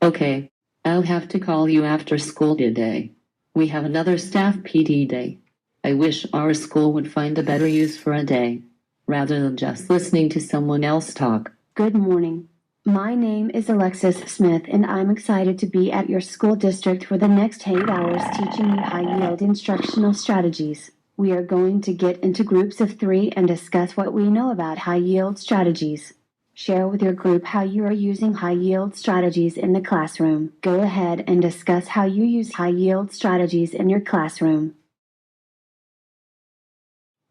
Okay. I'll have to call you after school today. We have another staff PD day. I wish our school would find a better use for a day, rather than just listening to someone else talk. Good morning. My name is Alexis Smith, and I'm excited to be at your school district for the next 8 hours teaching you high-yield instructional strategies. We are going to get into groups of 3 and discuss what we know about high-yield strategies. Share with your group how you are using high-yield strategies in the classroom. Go ahead and discuss how you use high-yield strategies in your classroom.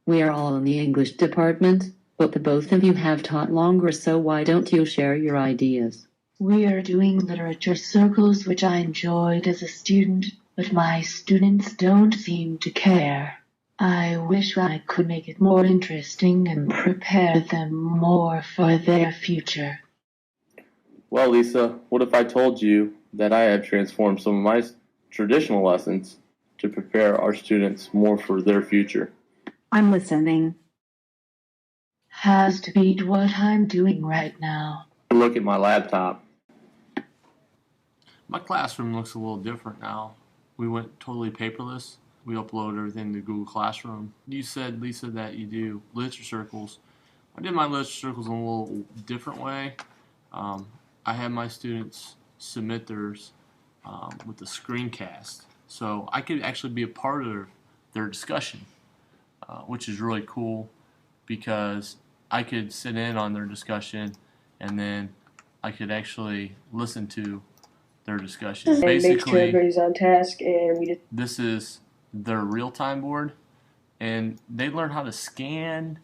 We are all in the English department, but the both of you have taught longer, so why don't you share your ideas? We are doing literature circles, which I enjoyed as a student, but my students don't seem to care. I wish I could make it more interesting and prepare them more for their future. Well, Lisa, what if I told you that I have transformed some of my traditional lessons to prepare our students more for their future? I'm listening. Has to beat what I'm doing right now. Look at my laptop. My classroom looks a little different now. We went totally paperless. We upload everything to Google Classroom. You said, Lisa, that you do literature circles. I did my literature circles in a little different way. I had my students submit theirs with the screencast. So I could actually be a part of their discussion, which is really cool because I could sit in on their discussion and then I could actually listen to their discussion. And make sure everybody's on task, and this is their real-time board, and they learn how to scan,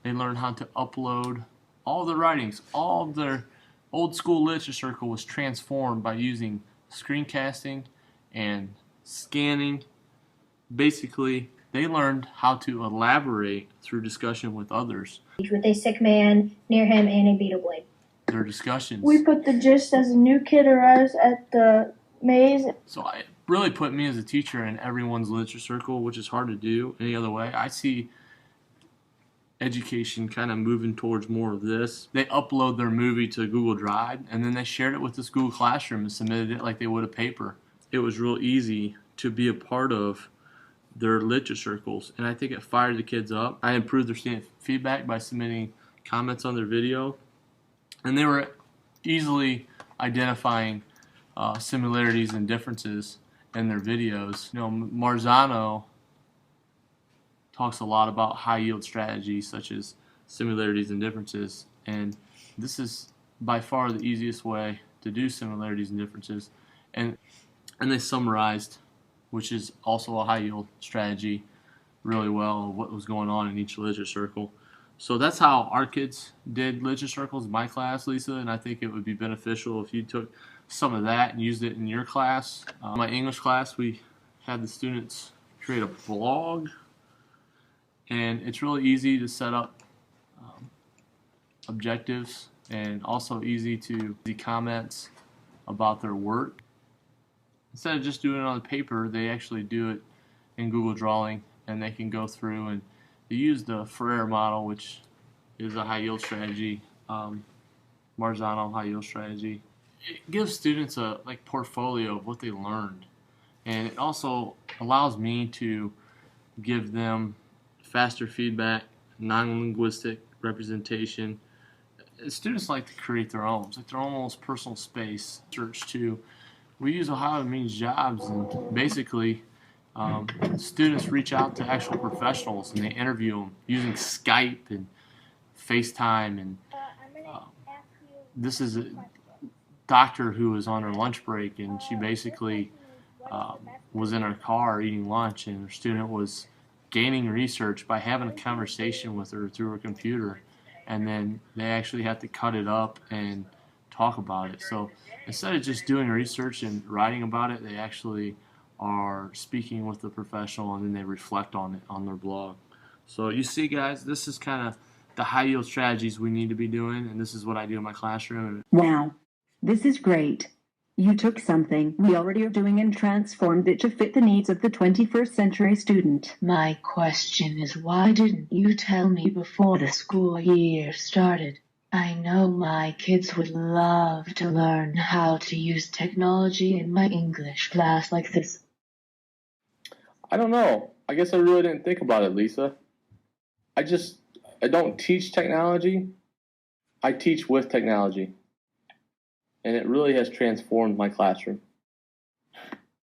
they learn how to upload all the writings. All of their old school literature circle was transformed by using screencasting and scanning. Basically, they learned how to elaborate through discussion with others. With a sick man near him and a beetle blade. Their discussions. We put the gist as a new kid arrives at the maze. So it really put me as a teacher in everyone's literature circle, which is hard to do any other way. I see education kind of moving towards more of this. They upload their movie to Google Drive, and then they shared it with this Google Classroom and submitted it like they would a paper. It was real easy to be a part of their literature circles, and I think it fired the kids up. I improved their student feedback by submitting comments on their video, and they were easily identifying similarities and differences in their videos. You know, Marzano talks a lot about high yield strategies such as similarities and differences, and this is by far the easiest way to do similarities and differences, and they summarized, which is also a high yield strategy, really well of what was going on in each literature circle. So that's how our kids did literature circles in my class, Lisa, and I think it would be beneficial if you took some of that and used it in your class. My English class, we had the students create a blog, and it's really easy to set up objectives and also easy to see comments about their work. Instead of just doing it on the paper, they actually do it in Google Drawing, and they can go through and they use the Ferrer model, which is a high yield strategy, Marzano high yield strategy. It gives students a portfolio of what they learned, and it also allows me to give them faster feedback, non-linguistic representation. Students like to create their own. It's like their own almost personal space. Search too. We use Ohio Means Jobs, and basically students reach out to actual professionals and they interview them using Skype and FaceTime. And this is a doctor who was on her lunch break, and she basically was in her car eating lunch, and her student was gaining research by having a conversation with her through her computer, and then they actually have to cut it up and talk about it. So instead of just doing research and writing about it, they actually are speaking with the professional, and then they reflect on it on their blog. So you see, guys, this is kind of the high yield strategies we need to be doing, and this is what I do in my classroom. Wow, this is great. You took something we already are doing and transformed it to fit the needs of the 21st century student. My question is, why didn't you tell me before the school year started? I know my kids would love to learn how to use technology in my English class like this. I don't know. I guess I really didn't think about it, Lisa. I don't teach technology. I teach with technology. And it really has transformed my classroom.